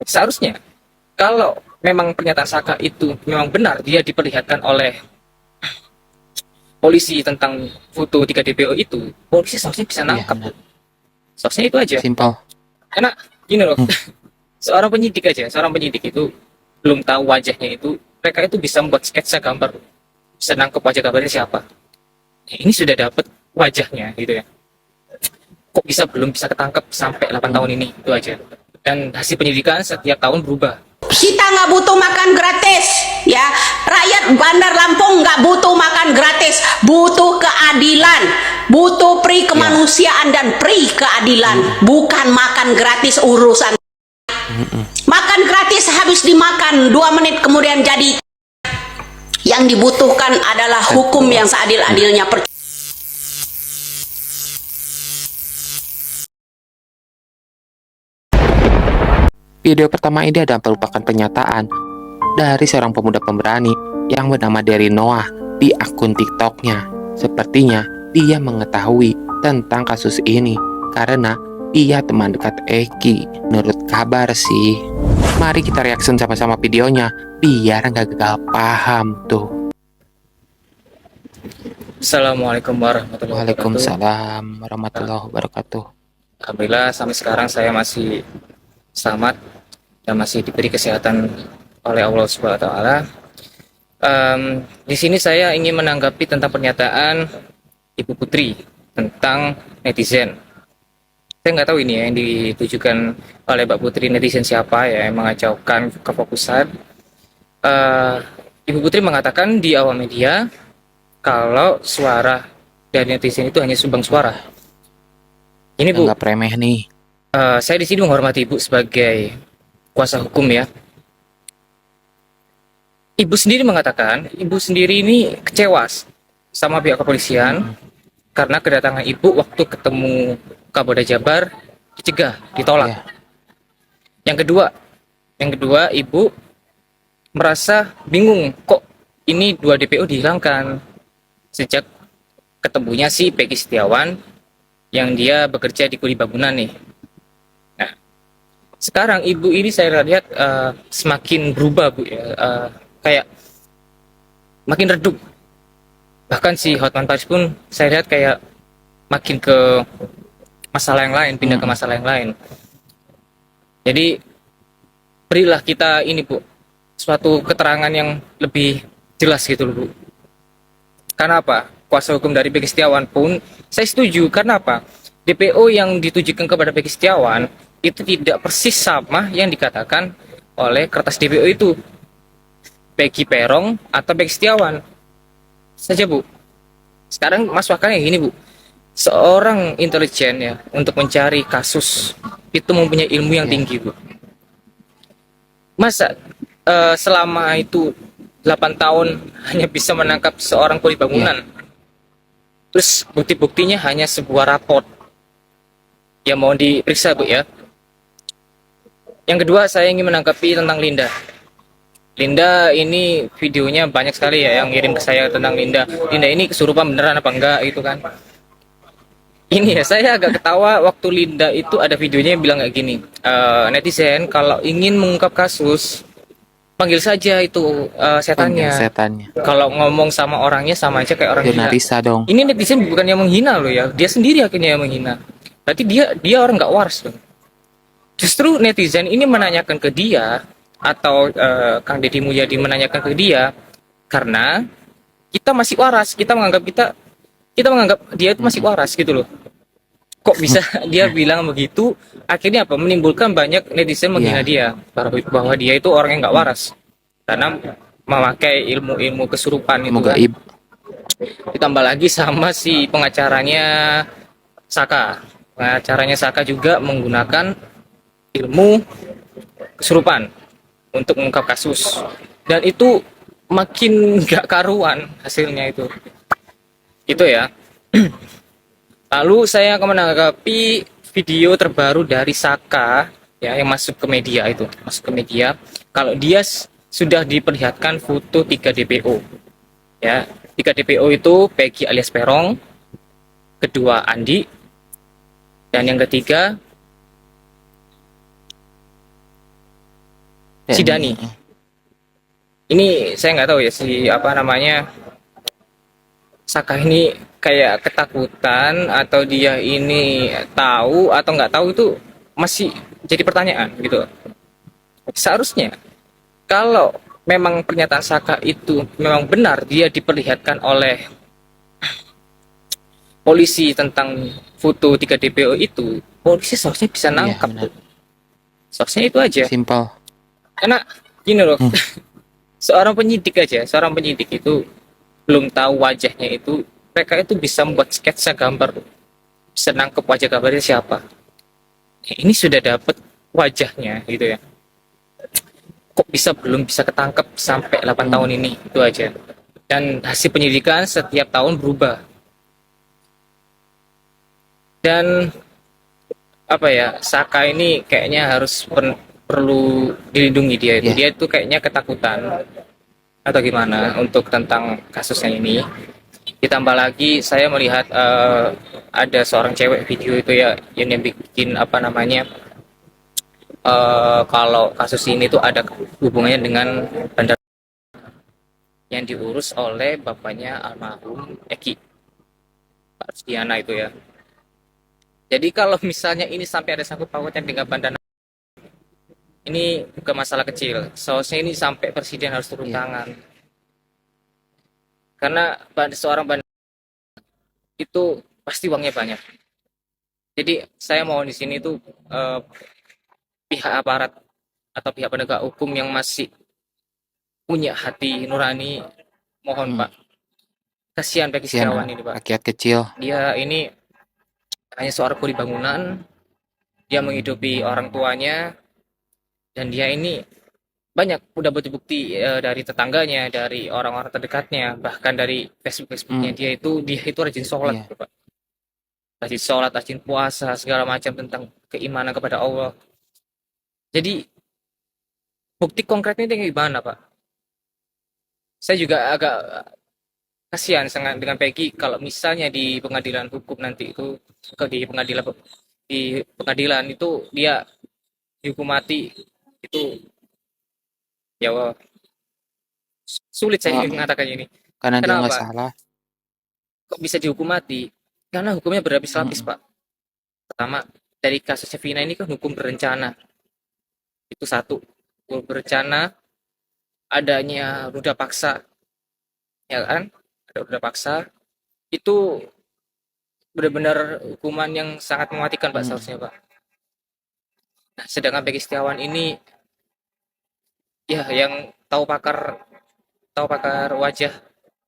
Seharusnya kalau memang pernyataan Saka itu memang benar, dia diperlihatkan oleh polisi tentang foto 3 DPO itu, polisi seharusnya bisa Iya nangkap. benar. Seharusnya itu aja. Simpel. Karena gini loh, Hmm. seorang penyidik itu belum tahu wajahnya itu, mereka itu bisa membuat sketsa gambar, bisa nangkep wajah gambarnya siapa. Ini sudah dapat wajahnya gitu ya. Kok belum bisa ketangkep sampai 8 tahun ini, itu aja. Dan hasil penyidikan setiap tahun berubah. Kita nggak butuh makan gratis, ya. Rakyat Bandar Lampung nggak butuh makan gratis, butuh keadilan, butuh pri Ya. kemanusiaan dan pri keadilan, bukan makan gratis urusan. Makan gratis habis dimakan 2 menit kemudian jadi. Yang dibutuhkan adalah hukum yang seadil-adilnya. Video pertama ini adalah merupakan pernyataan dari seorang pemuda pemberani yang bernama Derry Noah di akun TikToknya. Sepertinya dia mengetahui tentang kasus ini karena dia teman dekat Eki. Menurut kabar sih. Mari kita reaction sama-sama videonya biar nggak gagal paham tuh. Assalamualaikum warahmatullahi wabarakatuh. Waalaikumsalam warahmatullahi wabarakatuh. Alhamdulillah sampai sekarang saya masih selamat dan masih diberi kesehatan oleh Allah Subhanahu wa taala. Di sini saya ingin menanggapi tentang pernyataan Ibu Putri tentang netizen. Saya nggak tahu ini ya, yang ditujukan oleh Mbak Putri netizen siapa ya, yang mengacaukan kefokusan. Ibu Putri mengatakan di awal media kalau suara dari netizen itu hanya sumbang suara. Ini Bu, Nggak remeh nih. saya di sini menghormati Ibu sebagai kuasa hukum ya. Ibu sendiri mengatakan, Ibu sendiri ini kecewa sama pihak kepolisian karena kedatangan Ibu waktu ketemu Kapolda Jabar dicegah, ditolak. Ya. Yang kedua, Ibu merasa bingung kok ini 2 DPO dihilangkan sejak ketemunya si Peggy Setiawan yang dia bekerja di kuli bangunan nih. Nah, sekarang Ibu ini saya lihat semakin berubah Bu ya. Kayak makin redup. Bahkan si Hotman Paris pun saya lihat kayak makin ke masalah yang lain, pindah ke masalah yang lain. Jadi berilah kita ini Bu, suatu keterangan yang lebih jelas gitu loh Bu. Karena apa? Kuasa hukum dari Peggy Setiawan pun saya setuju. Karena apa? DPO yang ditujukan kepada Peggy Setiawan itu tidak persis sama yang dikatakan oleh kertas DPO itu. Peggy Perong atau Peggy Setiawan saja Bu. Sekarang masukkannya gini Bu, seorang intelijen ya untuk mencari kasus itu mempunyai ilmu yang tinggi Bu. Masa selama itu 8 tahun hanya bisa menangkap seorang kuli bangunan, terus bukti-buktinya hanya sebuah raport yang mau diperiksa Bu ya. Yang kedua saya ingin menanggapi tentang Linda. Linda ini videonya banyak sekali ya yang ngirim ke saya tentang Linda. Linda ini kesurupan beneran apa enggak gitu kan. Ini ya saya agak ketawa waktu Linda itu ada videonya yang bilang kayak gini. Netizen kalau ingin mengungkap kasus panggil saja itu setannya. Panggil setannya. Kalau ngomong sama orangnya sama aja kayak orang Dia gila. Narisa dong. Ini netizen bukan yang menghina loh ya. Dia sendiri akhirnya yang menghina. Berarti dia orang nggak waras loh. Justru netizen ini menanyakan ke dia atau Kang Deddy Mulyadi menanyakan ke dia karena kita masih waras, kita menganggap dia itu masih waras gitu loh. Kok bisa dia bilang begitu? Akhirnya apa? Menimbulkan banyak netizen menghina dia bahwa dia itu orang yang nggak waras karena memakai ilmu-ilmu kesurupan itu Semoga kan. ibu. Ditambah lagi sama si pengacaranya Saka. Pengacaranya Saka juga menggunakan ilmu kesurupan untuk mengungkap kasus, dan itu makin gak karuan hasilnya itu ya. Lalu saya akan menanggapi video terbaru dari Saka ya yang masuk ke media kalau dia sudah diperlihatkan foto 3 DPO ya. 3 DPO itu Peggy alias Perong, kedua Andi, dan yang ketiga si Dani. Ini saya nggak tahu ya si apa namanya Saka ini kayak ketakutan atau dia ini tahu atau nggak tahu, itu masih jadi pertanyaan gitu. Seharusnya kalau memang pernyataan Saka itu memang benar, dia diperlihatkan oleh polisi tentang foto 3 DPO itu, polisi seharusnya bisa nangkap benar. tuh. Seharusnya itu aja. Simple. Karena gini loh, seorang penyidik itu belum tahu wajahnya itu, mereka itu bisa membuat sketsa gambar, bisa nangkep wajah gambarnya siapa. Ini sudah dapat wajahnya gitu ya. Kok belum bisa ketangkep sampai 8 tahun ini, itu aja. Dan hasil penyidikan setiap tahun berubah. Dan apa ya, Saka ini kayaknya harus perlu dilindungi dia itu. Yeah. Dia itu kayaknya ketakutan atau gimana untuk tentang kasusnya ini. Ditambah lagi saya melihat ada seorang cewek video itu ya yang bikin apa namanya kalau kasus ini tuh ada hubungannya dengan bandar yang diurus oleh bapaknya almarhum Eki, Pak Rusdiana itu ya. Jadi kalau misalnya ini sampai ada sangkut pautnya dengan bandar, ini bukan masalah kecil. Seharusnya ini sampai presiden harus turun tangan. Karena seorang bandar itu pasti uangnya banyak. Jadi saya mohon di sini tuh pihak aparat atau pihak penegak hukum yang masih punya hati nurani, mohon Pak, kasihan Peggy Setiawan ini Pak. Rakyat kecil. Dia ini hanya seorang kuli bangunan, dia menghidupi orang tuanya, dan dia ini banyak udah bukti-bukti dari tetangganya, dari orang-orang terdekatnya, bahkan dari Facebooknya dia itu rajin sholat, Pak. Rajin sholat, rajin puasa, segala macam tentang keimanan kepada Allah. Jadi bukti konkretnya itu gimana Pak? Saya juga agak kasihan sangat dengan Peggy kalau misalnya di pengadilan hukum nanti itu, di pengadilan itu dia dihukum mati, itu ya sulit saya mengatakan ini. Karena dia nggak salah. Kok bisa dihukum mati? Karena hukumnya berlapis-lapis Pak. Pertama, dari kasusnya Vina ini kan hukum berencana. Itu satu, hukum berencana, adanya ruda paksa, ya kan? Ada ruda paksa, itu benar-benar hukuman yang sangat mematikan Pak seharusnya Pak. Nah, sedangkan Peggy Setiawan ini, ya yang tahu pakar wajah,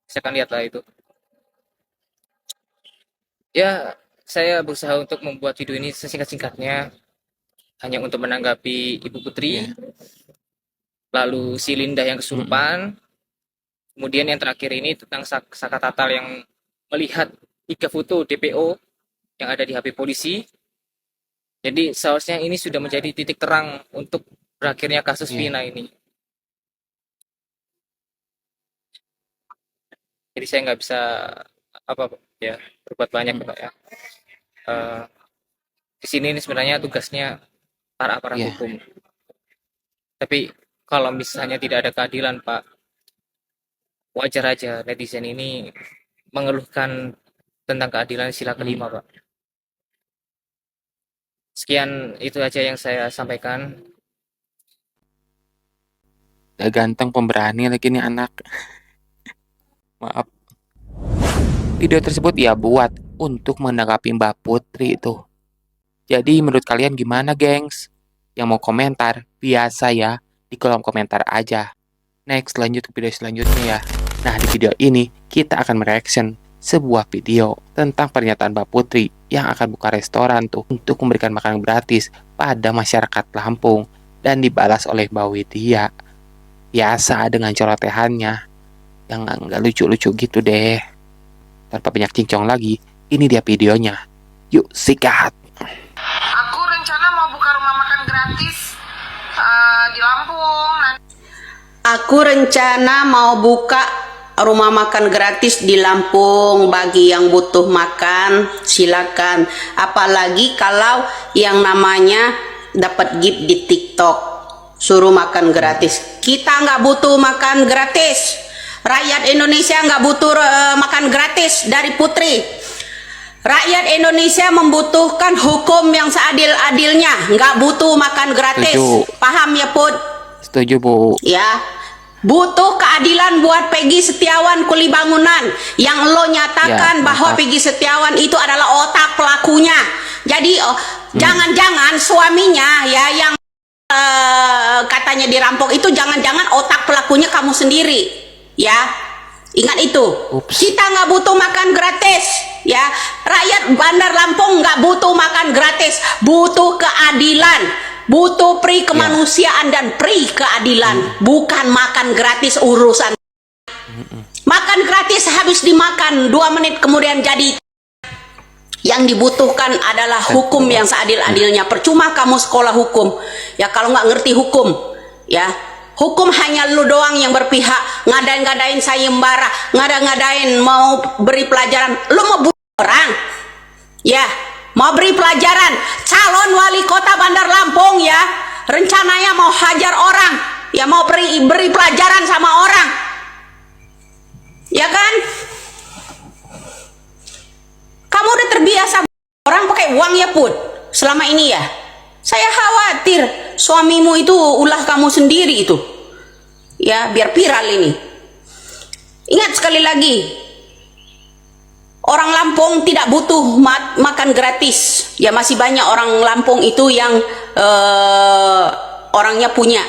saya akan lihatlah itu. Ya, saya berusaha untuk membuat video ini sesingkat-singkatnya, hanya untuk menanggapi Ibu Putri. Lalu si Linda yang kesurupan, kemudian yang terakhir ini tentang Saka Tatal yang melihat 3 foto DPO yang ada di HP polisi. Jadi seharusnya ini sudah menjadi titik terang untuk berakhirnya kasus Vina ini. Jadi saya nggak bisa berbuat banyak Pak ya. Di sini ini sebenarnya tugasnya para aparat hukum. Tapi kalau misalnya tidak ada keadilan Pak, wajar aja netizen ini mengeluhkan tentang keadilan sila kelima Pak. Sekian itu aja yang saya sampaikan. Gak ganteng pemberani lagi nih anak. Maaf. Video tersebut ia buat untuk menanggapi Mbak Putri itu. Jadi menurut kalian gimana gengs? Yang mau komentar, biasa ya, di kolom komentar aja. Next, lanjut ke video selanjutnya ya. Nah, di video ini kita akan mereaction sebuah video tentang pernyataan Mbak Putri yang akan buka restoran tuh untuk memberikan makanan gratis pada masyarakat Lampung dan dibalas oleh Mbak Widya. Biasa dengan colotehannya yang nggak lucu-lucu gitu deh. Tanpa banyak cincong lagi, ini dia videonya. Yuk sikat. Aku rencana mau buka rumah makan gratis di Lampung. Aku rencana mau buka rumah makan gratis di Lampung. Bagi yang butuh makan, silakan. Apalagi kalau yang namanya dapat gift di TikTok. suruh makan gratis. Kita nggak butuh makan gratis. Rakyat Indonesia nggak butuh makan gratis dari Putri. Rakyat Indonesia membutuhkan hukum yang seadil-adilnya, nggak butuh makan gratis. Setuju. Paham ya, Put? Setuju, Bu. Ya, butuh keadilan buat Peggy Setiawan Kuli Bangunan yang lo nyatakan Ya, bahwa mantap. Peggy Setiawan itu adalah otak pelakunya. Jadi jangan-jangan suaminya ya yang katanya dirampok itu jangan-jangan otak pelakunya kamu sendiri, ya. Ingat itu. Ups. Kita nggak butuh makan gratis, ya. Rakyat Bandar Lampung nggak butuh makan gratis, butuh keadilan, butuh pri kemanusiaan dan pri keadilan, bukan makan gratis urusan. Makan gratis habis dimakan 2 menit kemudian jadi. Yang dibutuhkan adalah hukum yang seadil-adilnya. Percuma kamu sekolah hukum, ya kalau nggak ngerti hukum, ya. Hukum hanya lu doang yang berpihak, ngadain-ngadain sayembara, ngadain mau beri pelajaran. Lu mau bunuh orang, ya, mau beri pelajaran. Calon wali kota Bandar Lampung, ya, rencananya mau hajar orang, ya, mau beri pelajaran sama orang, ya kan? Kamu udah terbiasa orang pakai uang ya, Put, selama ini ya. Saya khawatir suamimu itu ulah kamu sendiri itu, ya, biar viral ini. Ingat sekali lagi, orang Lampung tidak butuh makan gratis. Ya, masih banyak orang Lampung itu yang orangnya punya.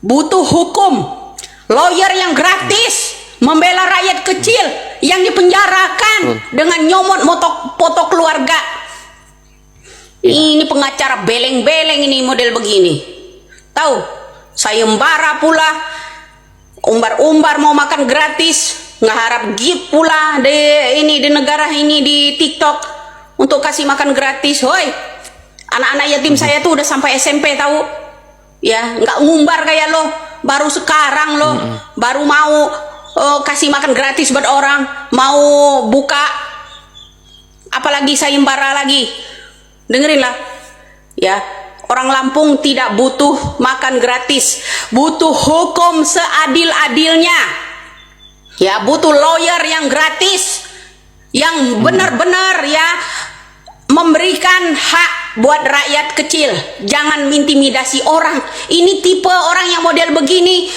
Butuh hukum, lawyer yang gratis, membela rakyat kecil yang dipenjarakan dengan nyomot foto keluarga. Ini pengacara beleng-beleng ini model begini. Tahu, sayembara pula, umbar-umbar mau makan gratis, ngeharap gift pula di negara ini di TikTok untuk kasih makan gratis. Hoi, anak-anak yatim saya tuh udah sampai SMP tahu. Ya, nggak ngumbar kayak lo, baru sekarang lo baru mau kasih makan gratis buat orang, mau buka apalagi sayembara lagi. Dengerinlah, ya, orang Lampung tidak butuh makan gratis, butuh hukum seadil-adilnya, ya, butuh lawyer yang gratis, yang benar-benar ya memberikan hak buat rakyat kecil. Jangan intimidasi orang. Ini tipe orang yang model begini,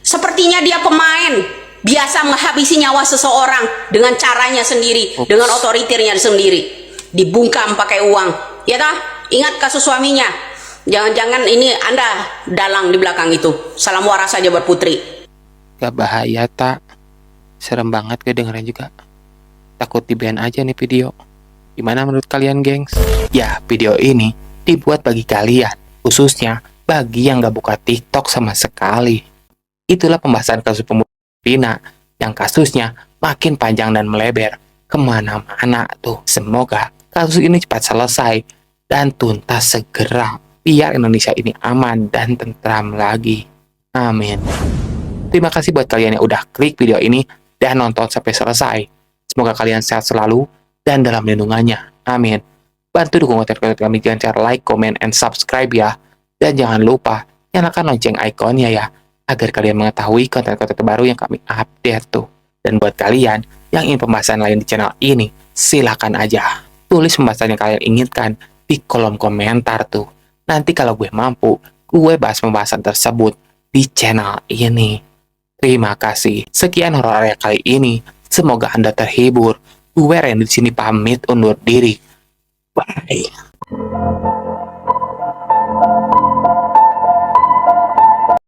sepertinya dia pemain, biasa menghabisi nyawa seseorang dengan caranya sendiri, dengan otoriternya sendiri, dibungkam pakai uang. Ya toh, ingat kasus suaminya. Jangan-jangan ini Anda dalang di belakang itu. Salam waras saja buat Putri. Gak bahaya, tak? Serem banget kedengeran juga. Takut di-ban aja nih video. Gimana menurut kalian, gengs? Ya, video ini dibuat bagi kalian, khususnya bagi yang gak buka TikTok sama sekali. Itulah pembahasan kasus pemuda Vina yang kasusnya makin panjang dan melebar kemana-mana tuh. Semoga kasus ini cepat selesai dan tuntas segera, biar Indonesia ini aman dan tentram lagi. Amin. Terima kasih buat kalian yang udah klik video ini dan nonton sampai selesai. Semoga kalian sehat selalu dan dalam lindungannya. Amin. Bantu dukung konten kami dengan cara like, comment, and subscribe ya. Dan jangan lupa nyalakan lonceng ikonnya ya, agar kalian mengetahui konten-konten terbaru yang kami update tuh. Dan buat kalian yang ingin pembahasan lain di channel ini, silakan aja tulis pembahasan yang kalian inginkan di kolom komentar tuh. Nanti kalau gue mampu, gue bahas pembahasan tersebut di channel ini. Terima kasih. Sekian horor area kali ini. Semoga Anda terhibur. Gue Randy di sini pamit undur diri. Bye.